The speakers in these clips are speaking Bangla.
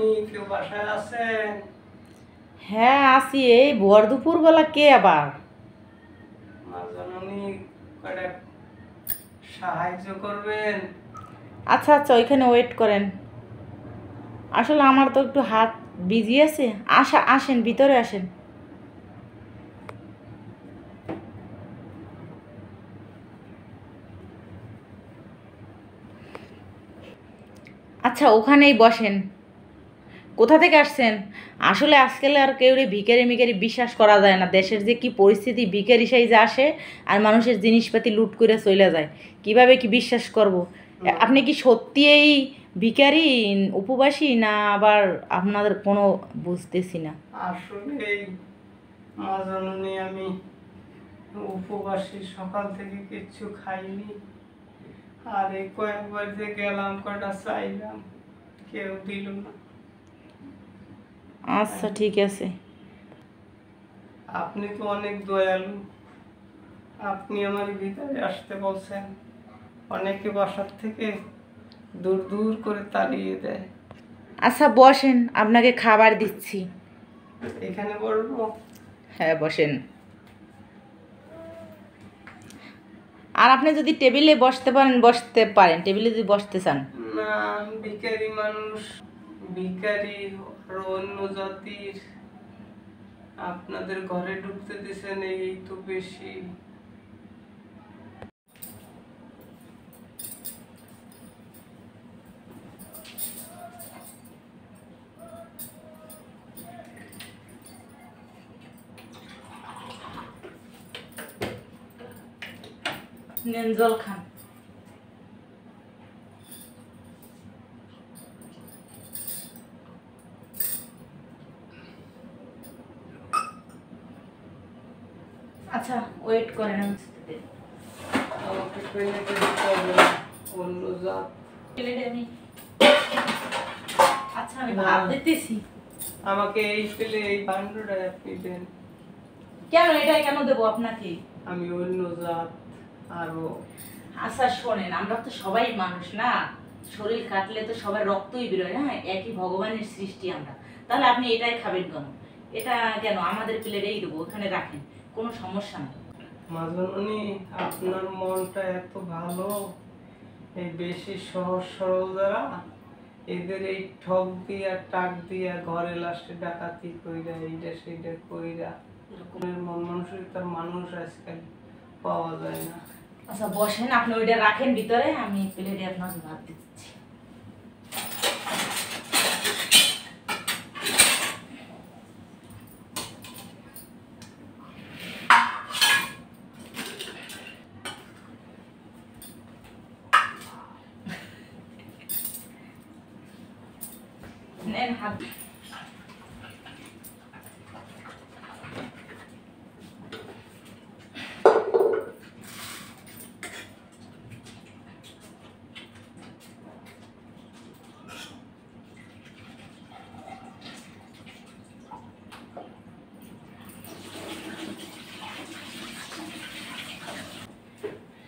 মাজননি কেউ বাসায় আছেন? হ্যাঁ আসি, এই ভোর দুপুরবেলা কে আবার? মাজননি কয়টা সাহায্য করবেন? আচ্ছা আচ্ছা, ওইখানে ওয়েট করেন। আসলে আমার তো একটু হাত বিজি আছে। আসেন ভিতরে আসেন। আচ্ছা ওখানেই বসেন। কোথা থেকে আসছেন? আসলে আজকাল আর কেউ ভিখারি মিখারি বিশ্বাস করা যায় না। দেশের যে কি পরিস্থিতি, ভিখারি সাইজে আসে আর মানুষের জিনিসপাতি লুট করে চলে যায়। কিভাবে কি বিশ্বাস করব? আপনি কি সত্যি এই ভিখারি উপবাসী, না আবার আপনাদের কোনো বুঝতেছি না। আসলে মাজননি আমি উপবাসী, সকাল থেকে কিচ্ছু খাইনি। আর এই কয়েকবার যে গেলাম, কয়টা চাইলাম, কেউ দিল না। আচ্ছা ঠিক আছে। আপনি তো অনেক দয়ালু, আপনি আমার ভিতরে আসতে বলছেন। অনেকে বাসার থেকে দূর দূর করে তাড়িয়ে দেয়। আচ্ছা বসেন, আপনাকে খাবার দিচ্ছি। এখানে বলবো? হ্যাঁ বসেন। আর আপনি যদি টেবিলে বসতে পারেন, টেবিলে যদি বসতে চান। না, ভিখারি মানুষ, ভিখারি অন্য জাতির, আপনাদের ঘরে ঢুকতে দিছেন, এই তো বেশি। নেন জল খান। আচ্ছা ওয়েট করেন। আমাকে প্লেটে দিতে হবে না, অন্য জাত। আচ্ছা আমি ভাত দিতেছি। আমাকে এই পেলে এই ভান্ডটা আপনি দেন। কেন এটাই কেন দেবো আপনাকে? আমি অন্য জাত আরো। আচ্ছা শোনেন, আমরা তো সবাই মানুষ না, শরীর কাটলে তো সবার রক্তই বেরোয় না, একই ভগবানের সৃষ্টি আমরা। তাহলে আপনি এটাই খাবেন কেন? এটা কেন আমাদের প্লেটেই দেবো, ওখানে রাখেন, কোনো সমস্যা নেই। মাজননি, আপনার মনটা এত ভালো। এই বেশি সহজ সরল যারা, এদের এই ঠক দিয়া টাক দিয়া ঘরে লাস্টে ডাকাতি কইরা এইটা সেইটা কইরা এরকমের মন মানসিকতার মানুষ আজকাল পাওয়া যায় না। আচ্ছা বসেন, আপনি ওইটা রাখেন ভিতরে, আমি প্লেটে আপনাকে ভাত দিচ্ছি। নেন হাত।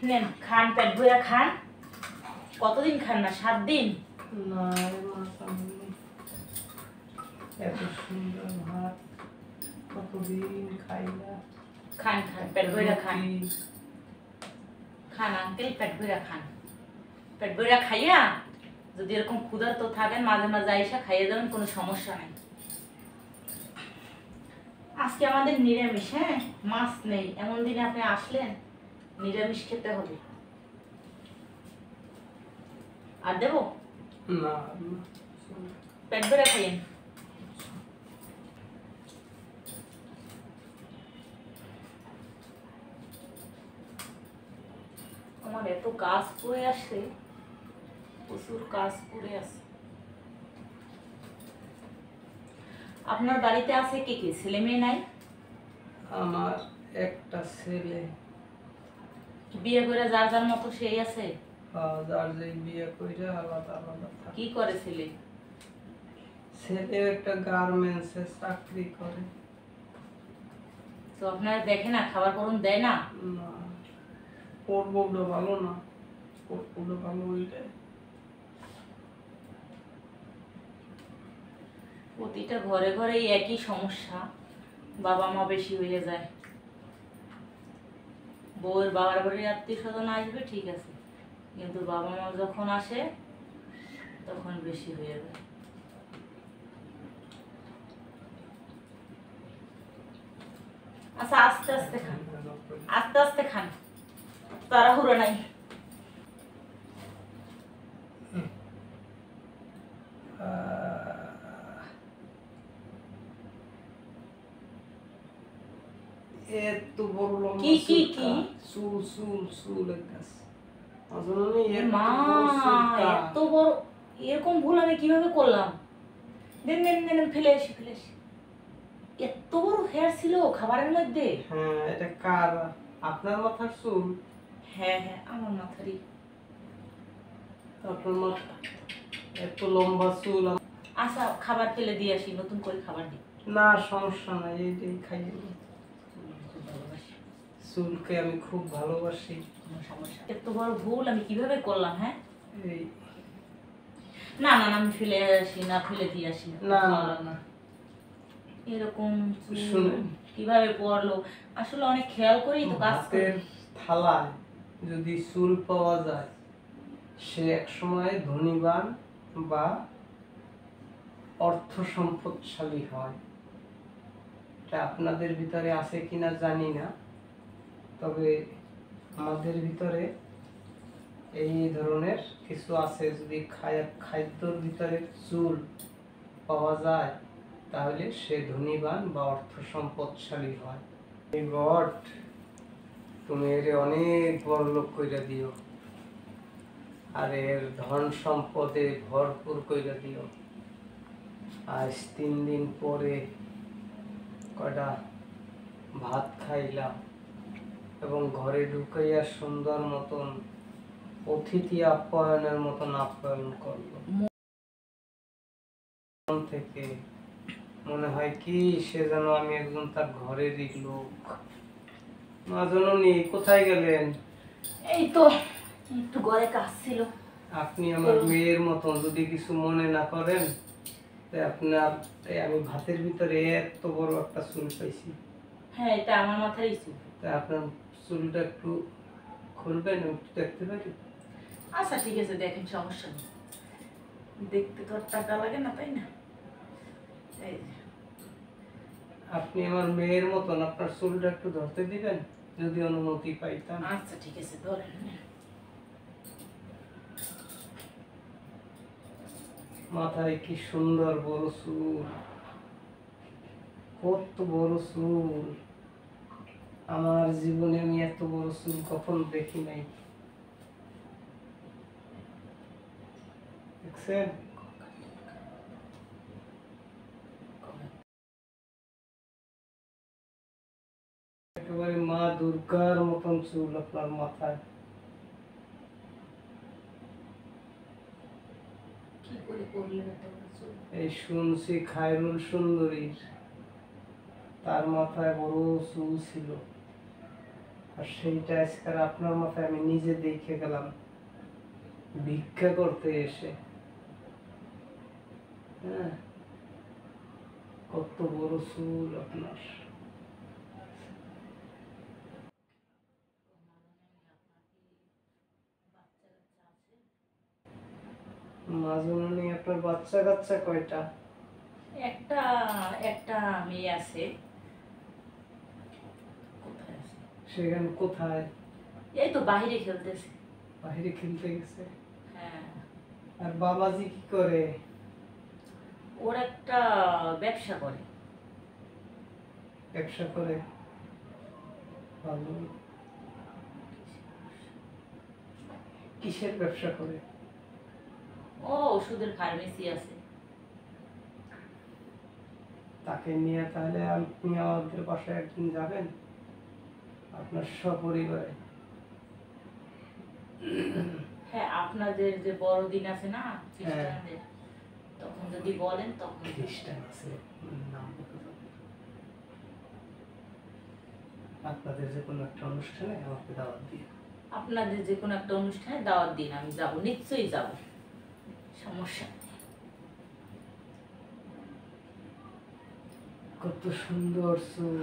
নেন খান, পেট ভরে খান। কতদিন খান না? 7 দিন? না রে মাজননি, এত সুন্দর ভাত কতদিন খাই না। খান খান, পেট ভরে খান। খান আঙ্কেল, পেট ভরে খান। পেট ভরে খাইয়া যদি এরকম ক্ষুধার্ত থাকেন, মাঝে মাঝে আইসা খাইয়ে দেবেন, কোনো সমস্যা নেই। আজকে আমাদের নিরামিষ, হ্যাঁ, মাছ নেই। এমন দিনে আপনি আসলেন, নিরামিষ খেতে হবে। আর দেবো? না, পেট ভরে খাইয়েন। আমার এত কাজ পড়ে আসছে, প্রচুর কাজ পড়ে আছে। আপনার বাড়িতে আছে কে কে? ছেলে মেয়ে নাই? আমার একটা ছেলে। বিয়ে করে যার যার মতো সেই আছে? যার যে বিয়ে কইরা আলাদা আলাদা থাকে। কি করে ছেলে? ছেলে একটা গার্মেন্টসে চাকরি করে। তো আপনারা দেখে না, খাবার পরন দেয় না? না, ওর বউটা ভালো না, ওর বউটা ভালো হইলে প্রতিটা ঘরে ঘরেই একই সমস্যা, বাবা মা বেশি হয়ে যায়। বউয়ের বাবার বাড়ির আত্মীয় স্বজন আসবে ঠিক আছে, কিন্তু বাবা মা যখন আসে তখন বেশি হয়ে যায়। আচ্ছা আস্তে আস্তে খান, আস্তে আস্তে খান, তাড়াহুড়ো নাই। এত বড় লম্বা কি কি চুল কি? চুল চুল চুল গাছ মাজননি এ এত মা, বড় চুল এত বড়! এরকম ভুল আমি কিভাবে করলাম? দেন দেন দেন, ফেলে আসি ফেলে আসি। এত বড় হেয়ার ছিল খাবারের মধ্যে? হ্যাঁ, এটা কার? আপনার মাথার চুল? হ্যাঁ হ্যাঁ, আমার মাথারই। আপনার মাথা এত লম্বা চুল আচ্ছা খাবার ফেলে দিয়ে আসি, নতুন করে খাবার দিই। না, সমস্যা নাই, এইটাই খাইয়ে নিই। খুব ভালোবাসি, চুলকে আমি খুব ভালোবাসি। কোনো সমস্যা? এত বড় ভুল আমি কিভাবে করলাম? হ্যাঁ, এই না না না, আমি ফেলে আসি না, ফেলে দিয়ে আসি। না না না, এরকম চুল শুনুন, কিভাবে পড়লো? আসলে অনেক খেয়াল করেই তো কাজ করি। হাতের থালায় যদি চুল পাওয়া যায়, সে এক সময় ধনীবান বা অর্থ সম্পদশালী হয়। এটা আপনাদের ভিতরে আছে কিনা জানি না, তবে আমাদের ভিতরে এই ধরনের কিছু আছে। যদি খাদ্যর ভিতরে চুল পাওয়া যায়, তাহলে সে ধনীবান বা অর্থ সম্পদশালী হয়। এই গড, তুমি এর অনেক বড় লোক কইরা দিও, আর এর ধন সম্পদে ভরপুর কইরা দিও। আজ 3 দিন পরে কয়টা ভাত খাইলাম এবং ঘরে ঢুকাইয়া সুন্দর মতন অতিথি আপ্যায়নের মতন আপ্যায়ন করলো। মন থেকে মনে হয় কি সে যেন আমি একজন তার ঘরেরই লোক। মা জননী, কোথায় গেলেন? এই তো একটু ঘরে কাজ ছিল। আপনি আমার মেয়ের মতন, যদি কিছু মনে না করেন, তাই আপনার আমি ভাতের ভিতরে এত বড় একটা চুল পাইছি। হ্যাঁ, এটা আমার মাথারই চুল। তাই আপনার চুলটা একটু খুলবেন, আমি একটু দেখতে পারি? আচ্ছা ঠিক আছে, দেখেন, সমস্যা নেই। দেখতে তো আর টাকা লাগে না, তাই না? এই যে। আপনি আমার মেয়ের মতন, আপনার চুলটা একটু ধরতে দিবেন যদি অনুমতি পাইতাম? আচ্ছা ঠিক আছে, ধরেন। মাথায় কি সুন্দর বড় চুল, কত বড় চুল! আমার জীবনে আমি এত বড় চুল কখনো দেখি নাই। দেখছেন? একেবারে মা দুর্গার মতন চুল আপনার মাথায়। কি করে করলেন এত বড় চুল? এই শুনছি খায়রুল সুন্দরীর, তার মাথায় বড় চুল ছিল, আর সেইটা আজকাল আপনার মাথায় আমি নিজে দেখে গেলাম ভিক্ষা করতে এসে। হ্যাঁ, কত বড় চুল আপনার! মা জননী, আপনার বাচ্চা কাচ্চা কয়টা? একটা একটা মেয়ে আছে। কোথায় আছে? সেখানে কোথায়? এই তো বাইরে খেলতেছে। বাইরে খেলতে গেছে? হ্যাঁ, আর বাবাজি কি করে? ওর একটা ব্যবসা করে। ব্যবসা করে? ভালো। কিসের ব্যবসা করে? ও ওষুধের ফার্মেসি আছে। তাকে নিয়ে তাহলে আপনি আমাদের বাসায় একদিন যাবেন, আপনার সপরিবারে। হ্যাঁ, আপনাদের যে বড়দিন আছে না খ্রিস্টানদের, তখন যদি বলেন তখন। খ্রিস্টান আছে, নাম বলতে হবে। আপনাদের যে কোনো একটা অনুষ্ঠানে আমাকে দাওয়াত দিয়ে। আপনাদের যে কোনো একটা অনুষ্ঠানে দাওয়াত দিন, আমি যাব, নিশ্চয়ই যাব, সমস্যা নেই। কত সুন্দর চুল।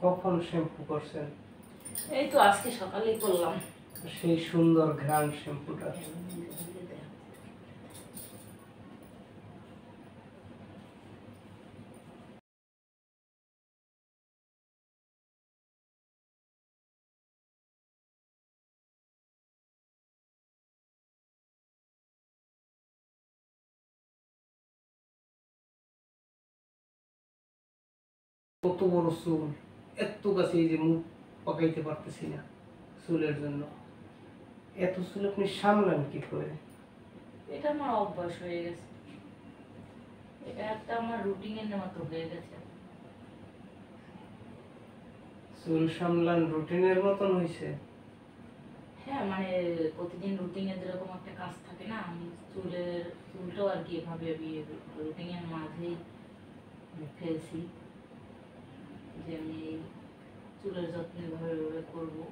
কখন শ্যাম্পু করছেন? এই তো আজকে সকালেই করলাম। সেই সুন্দর ঘ্রাণ শ্যাম্পুটা। কত বড় চুল, এত কাছে এই যে মুখ পাকাইতে পারতেছি না চুলের জন্য। এত চুল আপনি সামলান কি করে? এটা আমার অভ্যাস হয়ে গেছে, এটা একটা আমার রুটিনের মতো হয়ে গেছে। চুল সামলান রুটিনের মতন হয়েছে? হ্যাঁ, মানে প্রতিদিন রুটিনে যেরকম একটা কাজ থাকে না, আমি চুলটাও আর কি এভাবে আমি রুটিনের মাঝেই ফেলছি যে আমি চুলের যত্ন এভাবে করবো।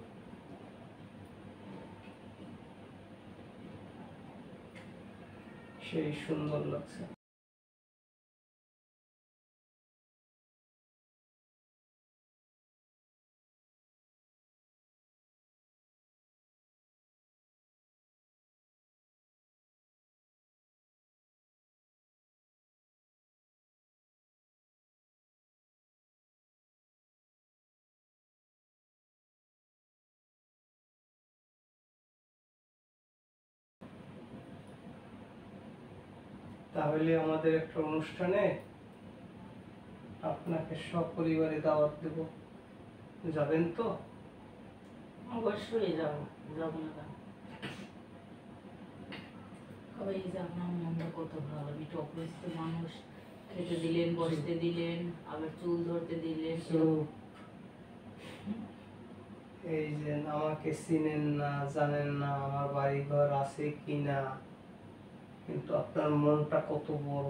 সেই সুন্দর লাগছে। তাহলে আমাদের একটা অনুষ্ঠানে আপনাকে সপরিবারে দাওয়াত দেব, যাবেন তো? অবশ্যই যাবো, যাবো না কেন? সবাই আপনার মনটা কত ভালো, আমি অপরিচিত মানুষ, খেতে দিলেন, বসতে দিলেন, আবার চুল ধরতে দিলেন। এই যে আমাকে চিনেন না, জানেন না আমার বাড়ি ঘর আছে কিনা, কিন্তু আপনার মনটা কত বড়।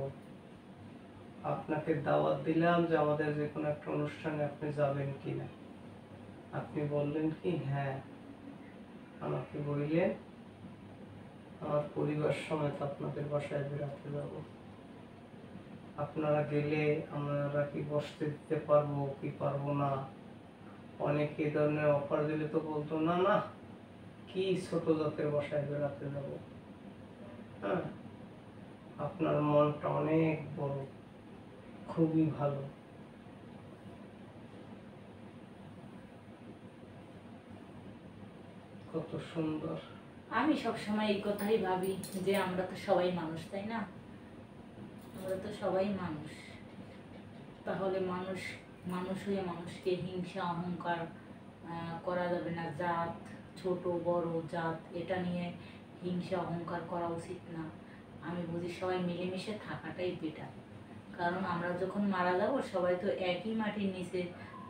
আপনাকে দাওয়াত দিলাম যে আমাদের যে কোনো একটা অনুষ্ঠানে আপনি যাবেন কিনা। আপনি বললেন কি হ্যাঁ। আমাকে বললেন আমার পরিবার সমেত আপনাদের বাসায় বেড়াতে যাব। আপনারা গেলে আমরা কি বসতে দিতে পারবো কি পারবো না। অনেকে এই ধরনের অফার দিলে তো বলতো না না, কি ছোট জাতের বাসায় বেড়াতে যাব। হ্যাঁ, আপনার মনটা অনেক বড়, খুবই ভালো। কত সুন্দর। আমি সবসময় এই কথাই ভাবি যে আমরা তো সবাই মানুষ, তাই না? আমরা তো সবাই মানুষ, তাহলে মানুষ হয়ে মানুষকে হিংসা অহংকার করা যাবে না। জাত, ছোট বড় জাত, এটা নিয়ে হিংসা অহংকার করা উচিত না। আমি বুঝি সবাই মিলেমিশে থাকাটাই বেটার, কারণ আমরা যখন মারা যাব সবাই তো একই মাটির নিচে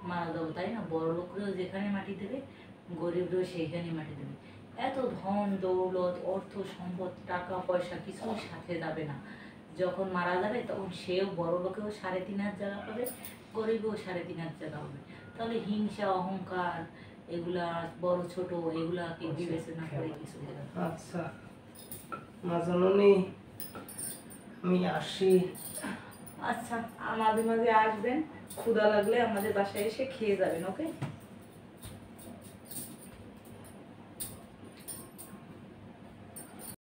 মারা যাবো, তাই না? বড় লোকরাও যেখানে মাটি দেবে, গরিবরাও সেইখানে মাটি দেবে। এত ধন দৌলত, অর্থ সম্পদ, টাকা পয়সা কিছু সাথে যাবে না। যখন মারা যাবে তখন সেও, বড় লোকেও 3.5 জায়গা পাবে, গরিবও 3.5 জায়গা হবে। তাহলে হিংসা অহংকার এগুলা, বড় ছোট এগুলাকে বিবেচনা করে কিছু হবে না। আচ্ছা মা জননী, আমি আসি। আচ্ছা, মাঝে মাঝে আসবেন, ক্ষুধা লাগলে আমাদের বাসায় এসে খেয়ে যাবেন, ওকে?